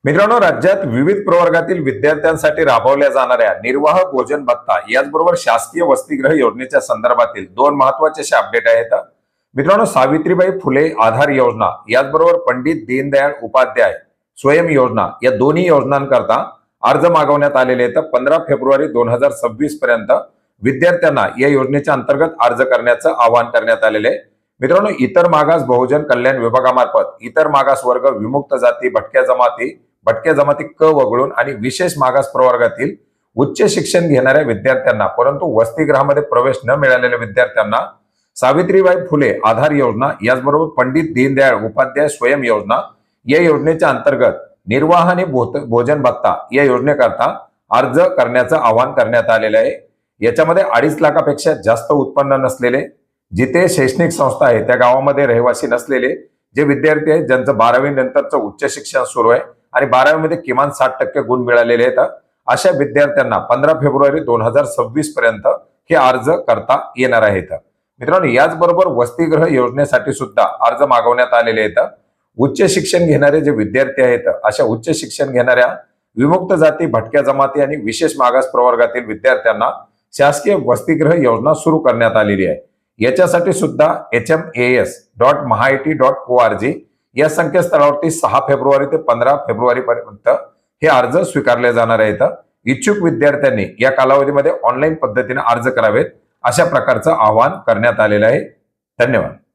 मित्रांनो, राज्यात विविध प्रवर्गातील विद्यार्थ्यांसाठी राबवल्या जाणाऱ्या निर्वाह भोजन भत्ता याचबरोबर शासकीय वसतिगृह योजनेच्या संदर्भातील दोन महत्वाचे असे अपडेट आहेत. मित्रांनो, सावित्रीबाई फुले आधार योजना याचबरोबर पंडित दीनदयाळ उपाध्याय स्वयं योजना या दोन्ही योजनांकरता अर्ज मागवण्यात आलेले आहेत. 15 फेब्रुवारी 2026 पर्यंत विद्यार्थ्यांना या योजनेच्या अंतर्गत अर्ज करण्याचं आवाहन करण्यात आलेले आहे. मित्रांनो, इतर मागास बहुजन कल्याण विभागामार्फत इतर मागास वर्ग, विमुक्त जाती, भटक्या जमाती क वगळून आणि विशेष मागास प्रवर्गातील उच्च शिक्षण घेणाऱ्या विद्यार्थ्यांना परंतु वसतिगृहामध्ये प्रवेश न मिळालेल्या विद्यार्थ्यांना सावित्रीबाई फुले आधार योजना याचबरोबर पंडित दीनदयाळ उपाध्याय स्वयं योजना या योजनेच्या अंतर्गत निर्वाह आणि भोजन भत्ता या योजनेकरता अर्ज करण्याचं आवाहन करण्यात आलेलं आहे. याच्यामध्ये 2.5 लाखापेक्षा जास्त उत्पन्न नसलेले, जिथे शैक्षणिक संस्था आहे त्या गावामध्ये रहिवासी नसलेले जे विद्यार्थी आहेत, ज्यांचं 12वी नंतरचं उच्च शिक्षण सुरू आहे आणि 12वी मध्ये किमान 60% गुण मिळालेले आहेत, अशा विद्यार्थ्यांना 15 फेब्रुवारी 2026 पर्यंत हे अर्ज करता येणार आहेत. मित्रांनो, याचबरोबर वसतिगृह योजनेसाठी सुद्धा अर्ज मागवण्यात आलेले आहेत. उच्च शिक्षण घेणारे जे विद्यार्थी आहेत, अशा उच्च शिक्षण घेणाऱ्या विमुक्त जाती, भटक्या जमाती आणि विशेष मागास प्रवर्गातील विद्यार्थ्यांना शासकीय वसतिगृह योजना सुरू करण्यात आलेली आहे. याच्यासाठी सुद्धा hmas.mahit.org या संकेतस्थळावरती 6 फेब्रुवारी ते 15 फेब्रुवारी पर्यंत हे अर्ज स्वीकारले जाणार आहेत. इच्छुक विद्यार्थ्यांनी या कालावधीमध्ये ऑनलाईन पद्धतीने अर्ज करावेत, अशा प्रकारचं आवाहन करण्यात आलेलं आहे. धन्यवाद.